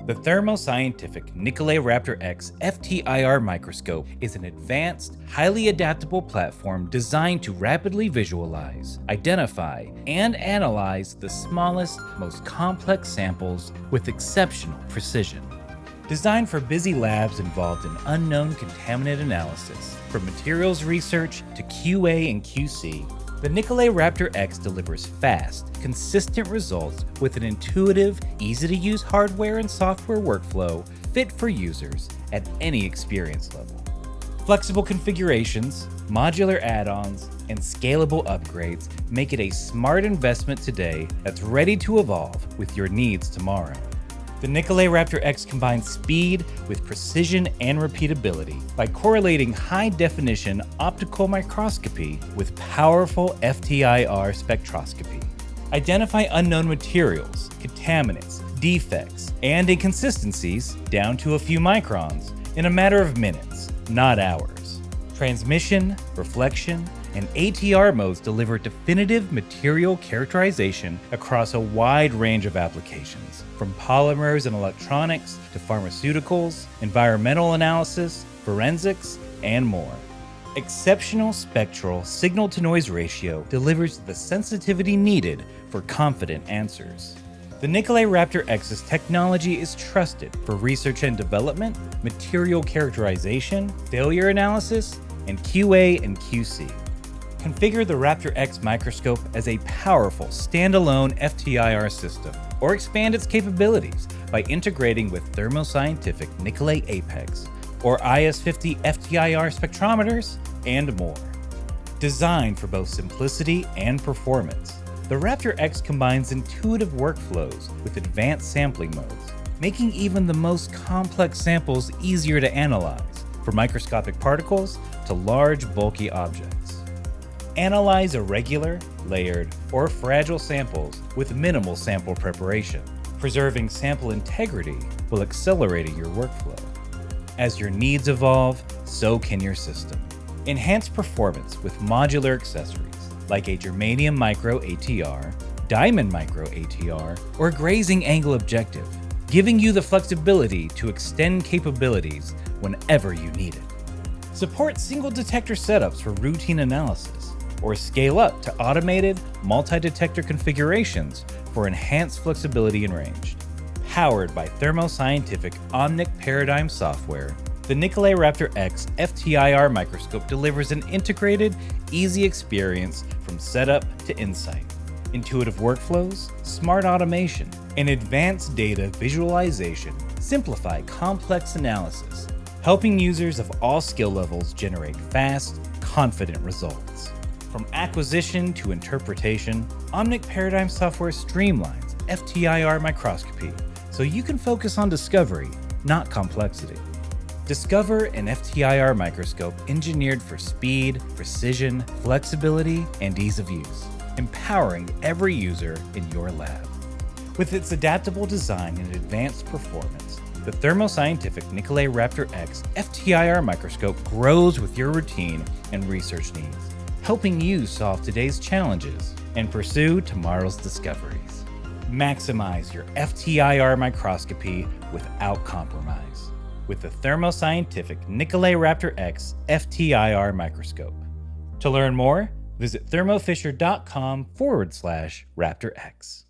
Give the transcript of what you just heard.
The Thermo Scientific Nicolet RaptIR X FTIR Microscope is an advanced, highly adaptable platform designed to rapidly visualize, identify, and analyze the smallest, most complex samples with exceptional precision. Designed for busy labs involved in unknown contaminant analysis, from materials research to QA and QC, the Nicolet RaptIR X delivers fast, consistent results with an intuitive, easy-to-use hardware and software workflow fit for users at any experience level. Flexible configurations, modular add-ons, and scalable upgrades make it a smart investment today that's ready to evolve with your needs tomorrow. The Nicolet RaptIR X combines speed with precision and repeatability by correlating high-definition optical microscopy with powerful FTIR spectroscopy. Identify unknown materials, contaminants, defects, and inconsistencies down to a few microns in a matter of minutes, not hours. Transmission, reflection, and ATR modes deliver definitive material characterization across a wide range of applications, from polymers and electronics to pharmaceuticals, environmental analysis, forensics, and more. Exceptional spectral signal-to-noise ratio delivers the sensitivity needed for confident answers. The Nicolet RaptIR X's technology is trusted for research and development, material characterization, failure analysis, and QA and QC. Configure the RaptIR X microscope as a powerful standalone FTIR system, or expand its capabilities by integrating with Thermo Scientific Nicolet Apex or IS-50 FTIR spectrometers, and more. Designed for both simplicity and performance, the RaptIR X combines intuitive workflows with advanced sampling modes, making even the most complex samples easier to analyze, from microscopic particles to large, bulky objects. Analyze irregular, layered, or fragile samples with minimal sample preparation. Preserving sample integrity while accelerating your workflow. As your needs evolve, so can your system. Enhance performance with modular accessories like a germanium micro ATR, diamond micro ATR, or grazing angle objective, giving you the flexibility to extend capabilities whenever you need it. Support single detector setups for routine analysis, or scale up to automated multi-detector configurations for enhanced flexibility and range. Powered by Thermo Scientific OMNIC Paradigm Software, the Nicolet RaptIR X FTIR Microscope delivers an integrated, easy experience from setup to insight. Intuitive workflows, smart automation, and advanced data visualization simplify complex analysis, helping users of all skill levels generate fast, confident results. From acquisition to interpretation, OMNIC Paradigm Software streamlines FTIR microscopy so you can focus on discovery, not complexity. Discover an FTIR microscope engineered for speed, precision, flexibility, and ease of use, empowering every user in your lab. With its adaptable design and advanced performance, the Thermo Scientific Nicolet RaptIR X FTIR microscope grows with your routine and research needs, helping you solve today's challenges and pursue tomorrow's discoveries. Maximize your FTIR microscopy without compromise with the Thermo Scientific Nicolet RaptIR X FTIR microscope. To learn more, visit thermofisher.com/RaptIR X.